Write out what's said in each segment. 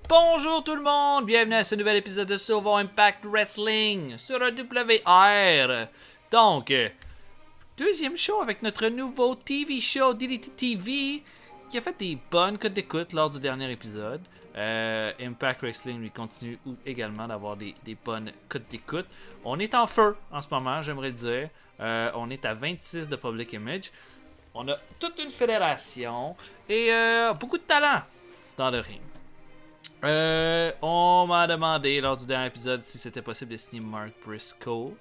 Bonjour tout le monde, bienvenue à ce nouvel épisode de Silver Impact Wrestling sur le WR. Donc, deuxième show avec notre nouveau TV show DDT TV qui a fait des bonnes cotes d'écoute lors du dernier épisode. Impact Wrestling lui continue également d'avoir des bonnes cotes d'écoute. On est en feu en ce moment, j'aimerais le dire. On est à 26 de Public Image. On a toute une fédération et beaucoup de talent dans le ring. On m'a demandé lors du dernier épisode si c'était possible de signer Mark Briscoe.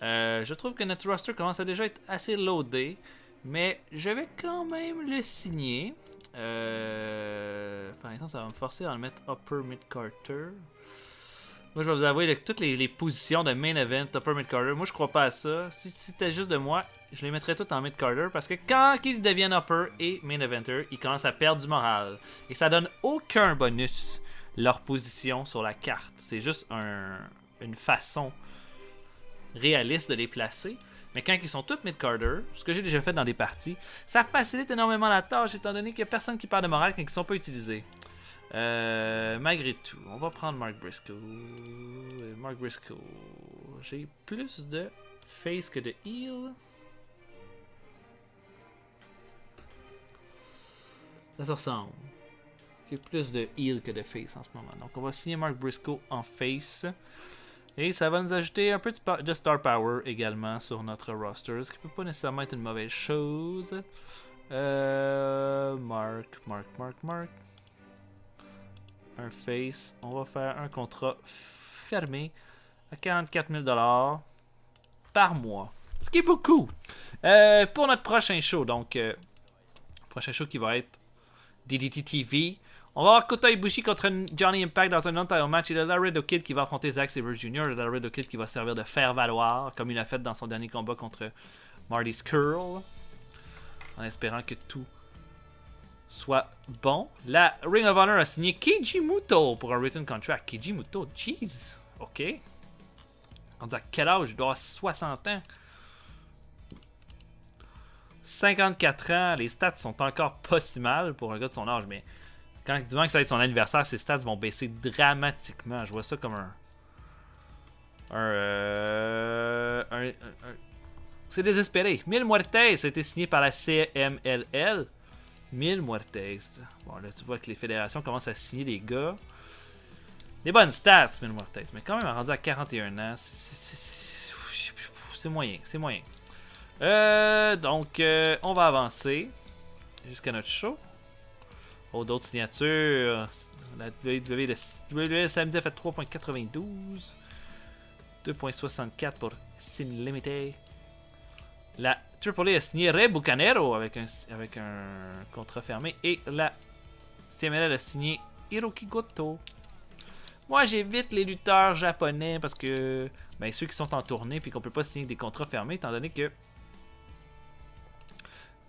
Je trouve que notre roster commence à déjà être assez loadé, mais je vais quand même le signer. Par exemple, ça va me forcer à le mettre Upper Mid-Carter. Moi, je vais vous avouer que toutes les positions de Main Event, Upper Mid-Carter, moi je crois pas à ça. Si c'était juste de moi, je les mettrais toutes en Mid-Carter parce que quand ils deviennent Upper et Main Eventer, ils commencent à perdre du moral. Et ça donne aucun bonus leur position sur la carte. C'est juste une façon réaliste de les placer. Mais quand ils sont tous mid-carder, ce que j'ai déjà fait dans des parties, ça facilite énormément la tâche étant donné qu'il n'y a personne qui perd de morale quand ils ne sont pas utilisés. Malgré tout, on va prendre Mark Briscoe. Mark Briscoe. J'ai plus de face que de heel. Ça se ressemble. J'ai plus de heel que de face en ce moment. Donc on va signer Mark Briscoe en face. Et ça va nous ajouter un peu de star power également sur notre roster. Ce qui peut pas nécessairement être une mauvaise chose. Mark. Un face. On va faire un contrat fermé à 44 000 $ par mois. Ce qui est beaucoup. Pour notre prochain show. Donc, prochain show qui va être DDT TV. On va avoir Kota Ibushi contre Johnny Impact dans un non-title match. Il y a Laredo Kid qui va affronter Zack Sabre Jr. Le Laredo Kid qui va servir de faire valoir, comme il a fait dans son dernier combat contre Marty Scurll. En espérant que tout soit bon. La Ring of Honor a signé Keiji Muto pour un written contract. Keiji Muto, jeez. Ok. On dit à quel âge? Il doit avoir 60 ans. 54 ans. Les stats sont encore pas si mal pour un gars de son âge, mais quand du moment que ça va être son anniversaire, ses stats vont baisser dramatiquement. Je vois ça comme c'est désespéré. Mil Muertes a été signé par la CMLL. Mil Muertes. Bon, là, tu vois que les fédérations commencent à signer des gars. Des bonnes stats, Mil Muertes. Mais quand même, rendu à 41 ans, c'est moyen. C'est moyen. Donc, on va avancer jusqu'à notre show. Oh, d'autres signatures. La WWE samedi a fait 3.92. 2.64 pour Sin Limited. La AAA a signé Rey Bucanero avec un contrat fermé. Et la CMLL a signé Hiroki Goto. Moi, j'évite les lutteurs japonais parce que ceux qui sont en tournée et qu'on peut pas signer des contrats fermés, étant donné que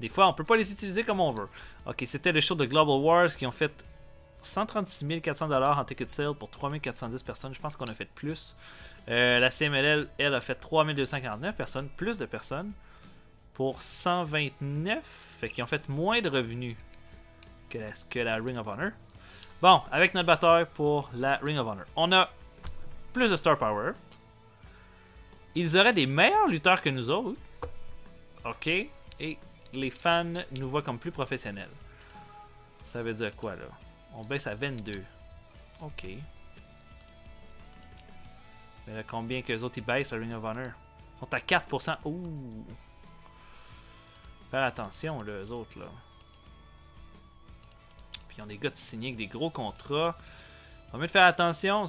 des fois, on peut pas les utiliser comme on veut. Ok, c'était le show de Global Wars qui ont fait 136 400 $ en ticket sale pour 3 410 personnes. Je pense qu'on a fait plus. La CMLL, elle, a fait 3 249 personnes, plus de personnes, pour 129. Fait qu'ils ont fait moins de revenus que la Ring of Honor. Bon, avec notre batteur pour la Ring of Honor, on a plus de star power. Ils auraient des meilleurs lutteurs que nous autres. Ok, et les fans nous voient comme plus professionnels. Ça veut dire quoi, là? On baisse à 22. Ok. Mais là, combien que les autres ils baissent, la Ring of Honor? Ils sont à 4%. Ouh! Faire attention, là, eux autres, là. Puis ils ont des gars de signer avec des gros contrats. Ils sont mieux de faire attention.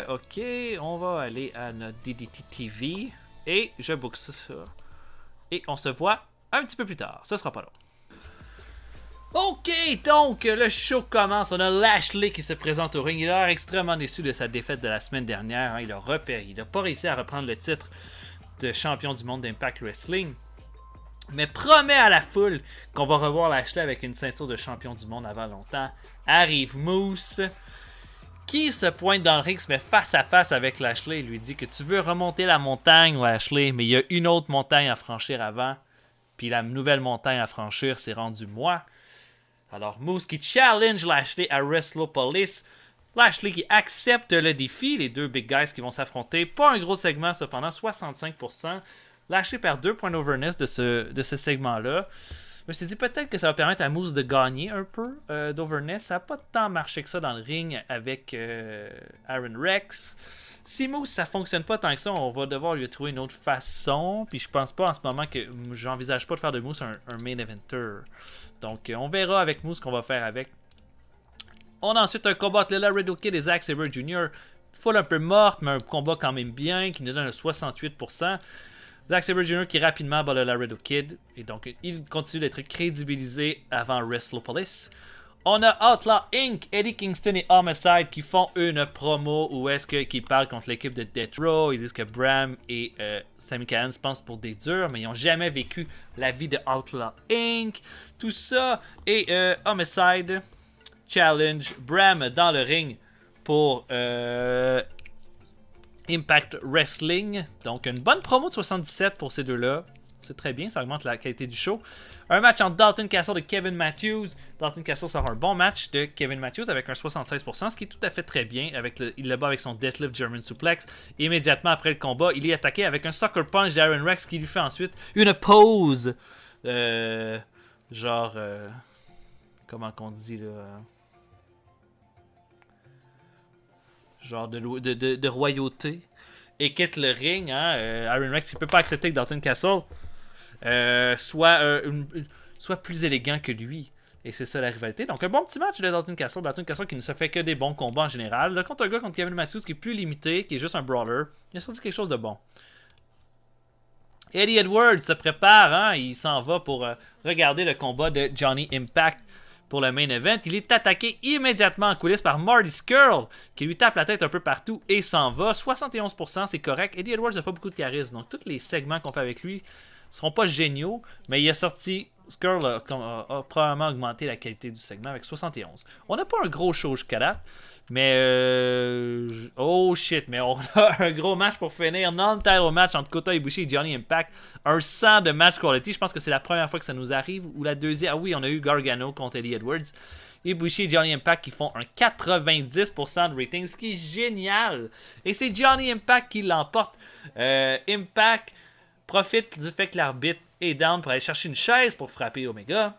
Ok, on va aller à notre DDT TV. Et je book ça. Et on se voit un petit peu plus tard. Ce sera pas long. Ok, donc le show commence. On a Lashley qui se présente au ring. Il a l'air extrêmement déçu de sa défaite de la semaine dernière. Il n'a pas réussi à reprendre le titre de champion du monde d'Impact Wrestling. Mais promet à la foule qu'on va revoir Lashley avec une ceinture de champion du monde avant longtemps. Arrive Moose, qui se pointe dans le ring, se met face à face avec Lashley et lui dit que tu veux remonter la montagne, Lashley, mais il y a une autre montagne à franchir avant. Puis la nouvelle montagne à franchir, c'est rendu moi. Alors, Moose qui challenge Lashley à WrestlePolis. Lashley qui accepte le défi. Les deux big guys qui vont s'affronter. Pas un gros segment, cependant, 65%. Lashley perd 2 points d'overness de ce segment-là. Je me suis dit peut-être que ça va permettre à Moose de gagner un peu d'overness. Ça n'a pas tant marché que ça dans le ring avec Aaron Rex. Si Moose ça fonctionne pas tant que ça, on va devoir lui trouver une autre façon. Puis je pense pas en ce moment que j'envisage pas de faire de Moose un main eventer. Donc on verra avec Moose ce qu'on va faire avec. On a ensuite un combat entre Lila Riddle Kid et Zack Sabre Jr. Foule un peu morte, mais un combat quand même bien qui nous donne un 68%. Zack Sabre Jr. qui rapidement bat Lila Riddle Kid. Et donc il continue d'être crédibilisé avant WrestlePolis. On a Outlaw Inc., Eddie Kingston et Homicide qui font une promo où est-ce qu'ils parlent contre l'équipe de Death Row. Ils disent que Bram et Sami Callihan se pensent pour des durs, mais ils n'ont jamais vécu la vie de Outlaw Inc. Tout ça. Et Homicide challenge Bram dans le ring pour Impact Wrestling. Donc une bonne promo de 77 pour ces deux-là. C'est très bien, ça augmente la qualité du show. Un match entre Dalton Castle et Kevin Matthews. Dalton Castle sort un bon match de Kevin Matthews avec un 76%, ce qui est tout à fait très bien. Il le bat avec son Deathlift German Suplex. Et immédiatement après le combat, il est attaqué avec un Sucker Punch d'Aaron Rex qui lui fait ensuite une pause. Comment qu'on dit là? Genre de royauté. Et quitte le ring. Hein? Aaron Rex, il peut pas accepter que Dalton Castle soit plus élégant que lui. Et c'est ça la rivalité. Donc un bon petit match de Dalton Castle. Dalton Castle qui ne se fait que des bons combats en général. Là, contre un gars contre Kevin Matthews qui est plus limité, qui est juste un brawler. Il a sorti quelque chose de bon. Eddie Edwards se prépare. Hein? Il s'en va pour regarder le combat de Johnny Impact pour le main event. Il est attaqué immédiatement en coulisses par Marty Scurll qui lui tape la tête un peu partout et s'en va. 71%, c'est correct. Eddie Edwards n'a pas beaucoup de charisme. Donc tous les segments qu'on fait avec lui seront pas géniaux, mais il a sorti. Scurll a probablement augmenté la qualité du segment avec 71. On n'a pas un gros show jusqu'à date, mais oh shit, mais on a un gros match pour finir. Non-title match entre Kota Ibushi et Johnny Impact. Un 100 de match quality. Je pense que c'est la première fois que ça nous arrive. Ou la deuxième. Ah oui, on a eu Gargano contre Eddie Edwards. Ibushi et Johnny Impact qui font un 90% de rating, ce qui est génial. Et c'est Johnny Impact qui l'emporte. Impact profite du fait que l'arbitre est down pour aller chercher une chaise pour frapper Omega.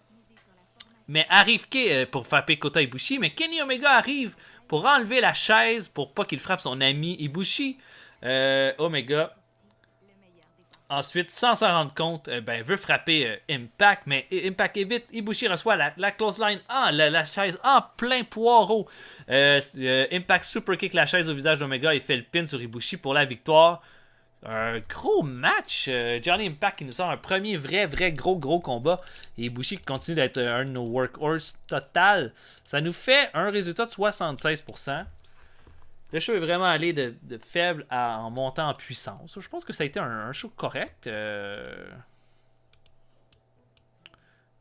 Mais arrive pour frapper Kota Ibushi. Mais Kenny Omega arrive pour enlever la chaise pour pas qu'il frappe son ami Ibushi. Omega, ensuite, sans s'en rendre compte, veut frapper Impact. Mais Impact évite. Ibushi reçoit la clothesline, la chaise en plein poireau. Impact super kick la chaise au visage d'Omega et fait le pin sur Ibushi pour la victoire. Un gros match. Johnny Impact qui nous sort un premier vrai gros combat. Et Ibushi qui continue d'être un de nos workhorse total. Ça nous fait un résultat de 76%. Le show est vraiment allé de faible en montant en puissance. Je pense que ça a été un show correct.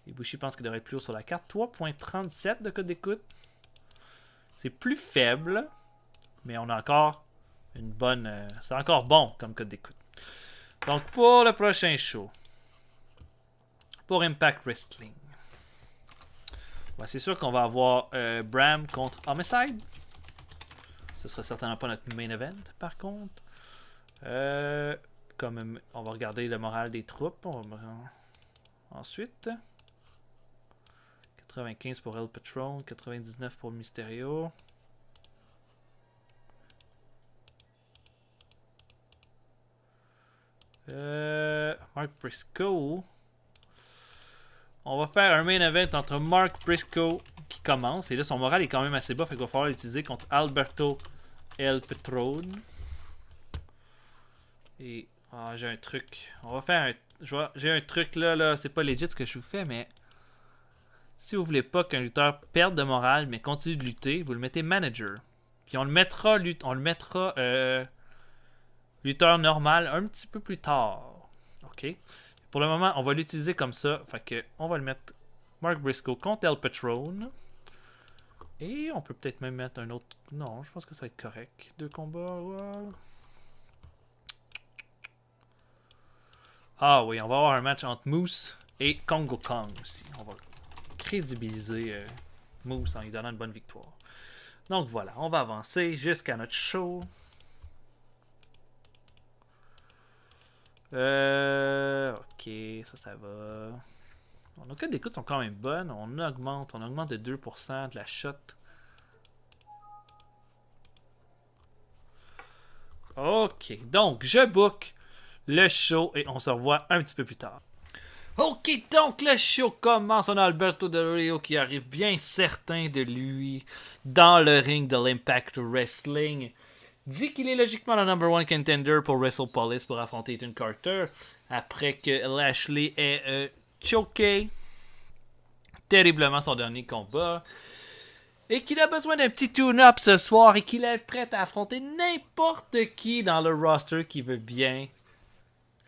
Ibushi pense qu'il devrait être plus haut sur la carte. 3.37 de code d'écoute. C'est plus faible. Mais on a encore une bonne... c'est encore bon comme code d'écoute. Donc pour le prochain show. Pour Impact Wrestling. Ouais, c'est sûr qu'on va avoir Bram contre Homicide. Ce sera certainement pas notre main event par contre. Comme on va regarder le moral des troupes. Ensuite. 95 pour El Patron. 99 pour Mysterio. Mark Briscoe. On va faire un main event entre Mark Briscoe qui commence. Et là, son moral est quand même assez bas. Fait qu'il va falloir l'utiliser contre Alberto El Patron. Et j'ai un truc. On va faire un. J'ai un truc là. C'est pas legit ce que je vous fais, mais si vous voulez pas qu'un lutteur perde de morale, mais continue de lutter, vous le mettez manager. Puis on le mettra lutteur normal un petit peu plus tard. OK. Pour le moment, on va l'utiliser comme ça. Fait que on va le mettre Mark Briscoe contre El Patron. Et on peut peut-être même mettre un autre. Non, je pense que ça va être correct. 2 combats. Ouais. Ah oui, on va avoir un match entre Moose et Kongo Kong aussi. On va crédibiliser Moose en lui donnant une bonne victoire. Donc voilà, on va avancer jusqu'à notre show. Ok, ça va. Nos codes d'écoute sont quand même bonnes. On augmente de 2% de la shot. Ok, donc je book le show et on se revoit un petit peu plus tard. Ok, donc le show commence. On a Alberto Del Rio qui arrive bien certain de lui dans le ring de l'Impact Wrestling. Dit qu'il est logiquement le number one contender pour WrestlePolis pour affronter Ethan Carter après que Lashley ait choqué terriblement son dernier combat et qu'il a besoin d'un petit tune-up ce soir et qu'il est prêt à affronter n'importe qui dans le roster qui veut bien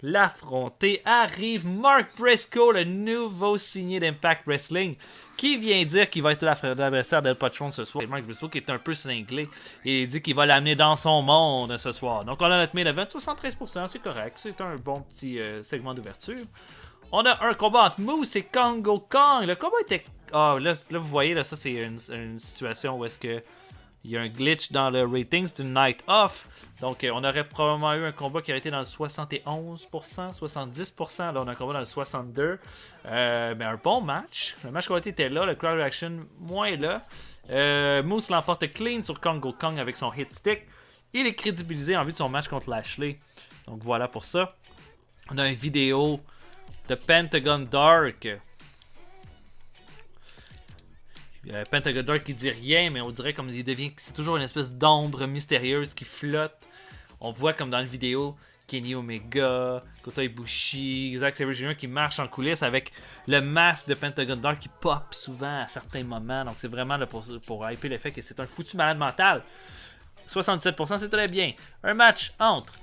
l'affronter. Arrive Mark Briscoe, le nouveau signé d'Impact Wrestling, qui vient dire qu'il va être l'adversaire d'El Patron ce soir. Et Mark Briscoe qui est un peu cinglé et il dit qu'il va l'amener dans son monde ce soir. Donc on a notre main event, 73%, c'est correct. C'est un bon petit segment d'ouverture. On a un combat entre Moose et Kongo Kong. Le combat était... Ah, là vous voyez, là, ça c'est une situation où est-ce que il y a un glitch dans le rating, c'est une night off. Donc, on aurait probablement eu un combat qui aurait été dans le 71%, 70%. Là, on a un combat dans le 62%. Mais un bon match. Le match qualité était là, le crowd reaction moins là. Moose l'emporte clean sur Kongo Kong avec son hit stick. Il est crédibilisé en vue de son match contre Lashley. Donc, voilà pour ça. On a une vidéo de Pentagon Dark. Pentagon Dark qui dit rien, mais on dirait comme il devient. C'est toujours une espèce d'ombre mystérieuse qui flotte. On voit comme dans la vidéo Kenny Omega, Kota Ibushi, Zack Sabre Jr. qui marche en coulisses avec le masque de Pentagon Dark qui pop souvent à certains moments. Donc c'est vraiment là pour hyper l'effet que c'est un foutu malade mental. 67%, c'est très bien. Un match entre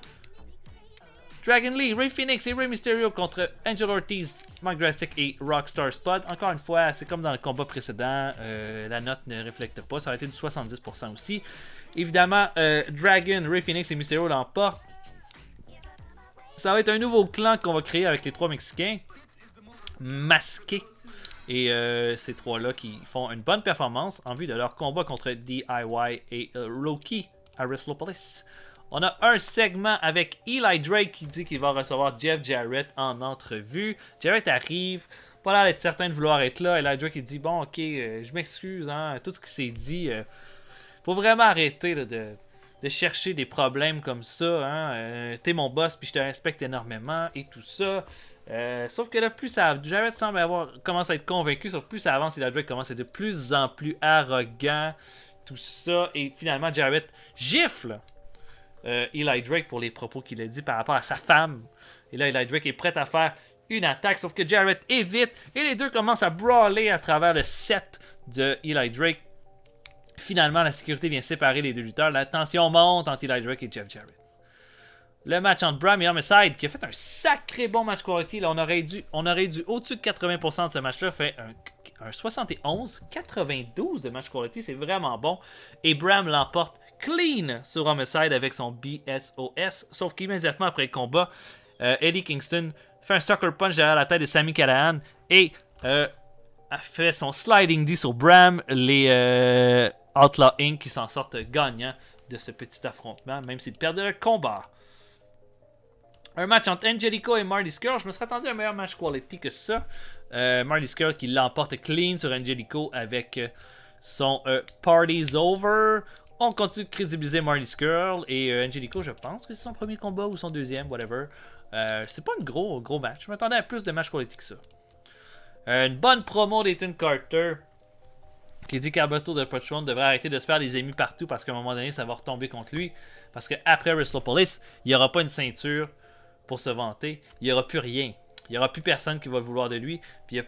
Dragon Lee, Rey Fénix et Rey Mysterio contre Angel Ortiz, Mark Drastic et Rockstar Spud. Encore une fois, c'est comme dans le combat précédent, la note ne reflète pas. Ça aurait été du 70% aussi. Évidemment, Dragon, Rey Fénix et Mysterio l'emportent. Ça va être un nouveau clan qu'on va créer avec les trois Mexicains masqués. Et ces trois-là qui font une bonne performance en vue de leur combat contre DIY et Loki à WrestlePolis. On a un segment avec Eli Drake qui dit qu'il va recevoir Jeff Jarrett en entrevue. Jarrett arrive, pas l'air d'être certain de vouloir être là. Eli Drake il dit bon ok, je m'excuse, hein, tout ce qui s'est dit, faut vraiment arrêter là, de chercher des problèmes comme ça. Hein. T'es mon boss puis je te respecte énormément et tout ça. Sauf que là, plus ça, Jarrett semble commence à être convaincu, sauf plus ça avance, Eli Drake commence à être de plus en plus arrogant, tout ça. Et finalement Jarrett gifle Eli Drake pour les propos qu'il a dit par rapport à sa femme. Et là, Eli Drake est prêt à faire une attaque, sauf que Jarrett évite et les deux commencent à brawler à travers le set de Eli Drake. Finalement, la sécurité vient séparer les deux lutteurs. La tension monte entre Eli Drake et Jeff Jarrett. Le match entre Bram et Homicide, qui a fait un sacré bon match quality. Là, on aurait dû au-dessus de 80% de ce match-là, fait un 71, 92 de match quality, c'est vraiment bon. Et Bram l'emporte clean sur Homicide avec son BSOS. Sauf qu'immédiatement après le combat, Eddie Kingston fait un sucker punch derrière la tête de Sami Callihan et a fait son sliding D sur Bram. Les Outlaw Inc. qui s'en sortent gagnants de ce petit affrontement, même s'ils perdent le combat. Un match entre Angelico et Marty Scurll. Je me serais attendu à un meilleur match quality que ça. Marty Scurll qui l'emporte clean sur Angelico avec son Party's Over. On continue de crédibiliser Marty Scurll et Angelico, je pense que c'est son premier combat ou son deuxième, whatever. C'est pas un gros match. Je m'attendais à plus de match quality que ça. Une bonne promo d'Ethan Carter qui dit qu'Alberto Del Patron devrait arrêter de se faire des ennemis partout parce qu'à un moment donné, ça va retomber contre lui. Parce qu'après WrestlePolis, il n'y aura pas une ceinture pour se vanter. Il n'y aura plus rien. Il n'y aura plus personne qui va vouloir de lui. Puis il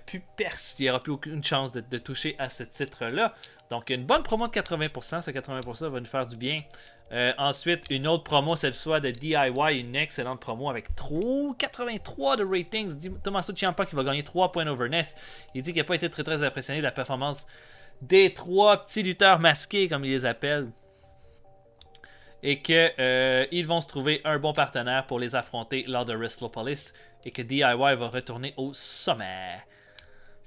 n'y aura plus aucune chance de toucher à ce titre-là. Donc, une bonne promo de 80%. Ce 80% va nous faire du bien. Ensuite, une autre promo, cette fois de DIY. Une excellente promo avec 83 de ratings. Tommaso Ciampa qui va gagner 3 points d'overness. Il dit qu'il n'a pas été très impressionné de la performance des trois petits lutteurs masqués, comme il les appelle. Et qu'ils vont se trouver un bon partenaire pour les affronter lors de WrestlePolis et que DIY va retourner au sommet.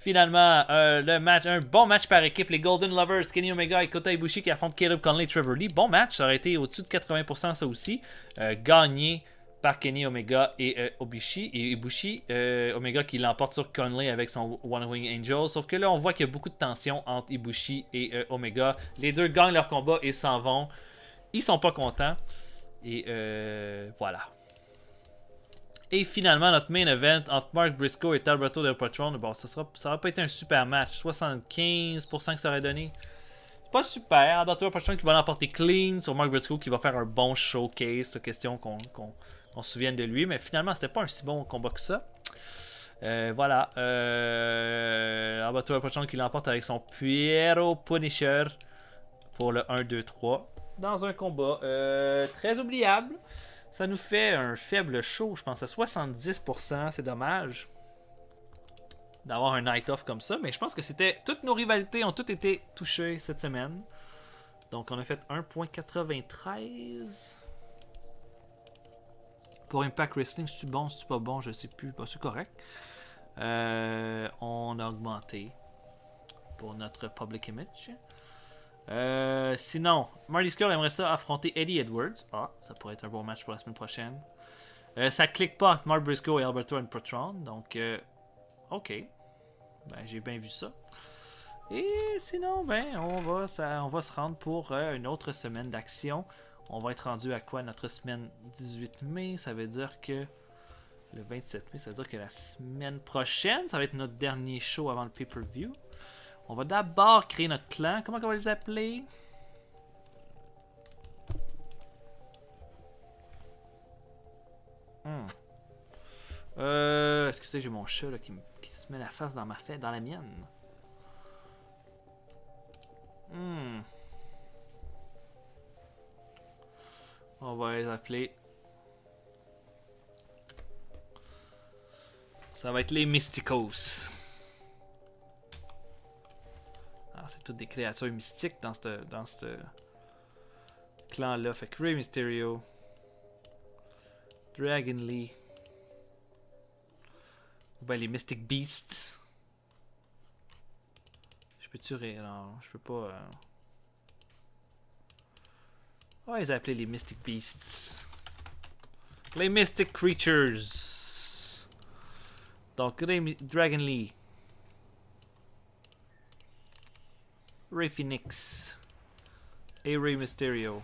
Finalement, le match, un bon match par équipe, les Golden Lovers, Kenny Omega et Kota Ibushi qui affrontent Caleb Conley et Trevor Lee. Bon match, ça aurait été au-dessus de 80% ça aussi. Gagné par Kenny Omega et Ibushi. Omega qui l'emporte sur Conley avec son One Wing Angel. Sauf que là, on voit qu'il y a beaucoup de tension entre Ibushi et Omega. Les deux gagnent leur combat et s'en vont. Ils sont pas contents. Et voilà. Et finalement, notre main event entre Mark Briscoe et Alberto Del Patron. Bon, ça n'aurait pas été un super match. 75% que ça aurait donné. Pas super. Alberto Del Patron qui va l'emporter clean sur Mark Briscoe qui va faire un bon showcase. La question qu'on se souvienne de lui. Mais finalement, c'était pas un si bon combat que ça. Voilà. Alberto Del Patron qui l'emporte avec son Piero Punisher pour le 1-2-3. Dans un combat très oubliable. Ça nous fait un faible show, je pense à 70%. C'est dommage d'avoir un night off comme ça. Mais je pense que c'était. Toutes nos rivalités ont toutes été touchées cette semaine. Donc on a fait 1.93. Pour Impact Wrestling, c'est-tu bon, c'est-tu pas bon, je sais plus. Bah, c'est correct. On a augmenté pour notre public image. Sinon, Marty Scurll aimerait ça affronter Eddie Edwards. Ah, ça pourrait être un bon match pour la semaine prochaine. Ça clique pas entre Mark Briscoe et Alberto Del Patron. Donc, ok. Ben, j'ai bien vu ça. Et sinon, ben, on va se rendre pour une autre semaine d'action. On va être rendu à quoi notre semaine 18 mai? Ça veut dire que le 27 mai, ça veut dire que la semaine prochaine, ça va être notre dernier show avant le pay-per-view. On va d'abord créer notre clan. Comment on va les appeler? Excusez, j'ai mon chat là, qui se met la face dans la mienne. On va les appeler. Ça va être les Mysticos. C'est toutes des créatures mystiques dans ce clan-là. Fait que Rey Mysterio, Dragon Lee, ou ben les Mystic Beasts. Je peux-tu rire? Non, je peux pas. On va les appeler les Mystic Beasts. Les Mystic Creatures. Donc, Dragon Lee. Rey Fenix et Rey Mysterio.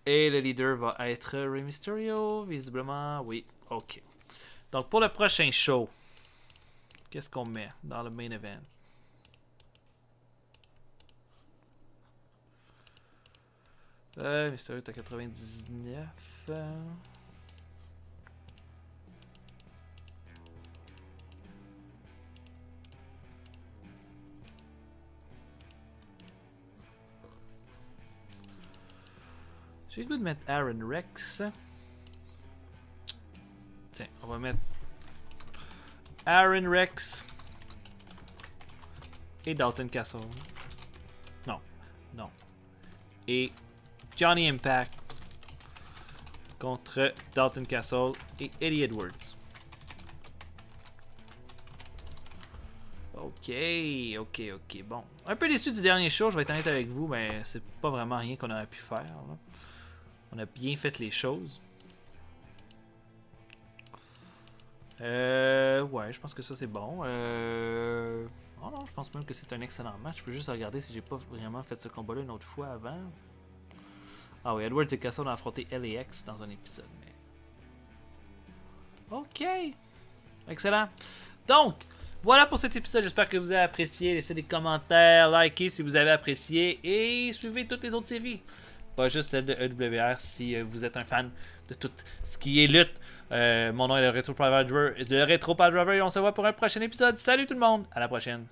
Et le leader va être Rey Mysterio, visiblement. Oui, ok. Donc pour le prochain show, qu'est-ce qu'on met dans le main event? Mysterio est à 99. J'ai le goût de mettre Aaron Rex. Tiens, on va mettre Aaron Rex et Dalton Castle. Non, non. Et Johnny Impact contre Dalton Castle et Eddie Edwards. Ok, bon. Un peu déçu du dernier show, je vais être honnête avec vous, mais c'est pas vraiment rien qu'on aurait pu faire. Là. On a bien fait les choses. Ouais, je pense que ça c'est bon. Oh non, je pense même que c'est un excellent match. Je peux juste regarder si j'ai pas vraiment fait ce combat-là une autre fois avant. Ah oui, Edwards et Castle ont affronté LAX dans un épisode. Mais... ok. Excellent. Donc, voilà pour cet épisode. J'espère que vous avez apprécié. Laissez des commentaires, likez si vous avez apprécié et suivez toutes les autres séries. Pas juste celle de EWR si vous êtes un fan de tout ce qui est lutte. Mon nom est le Retro Driver et on se voit pour un prochain épisode. Salut tout le monde, à la prochaine.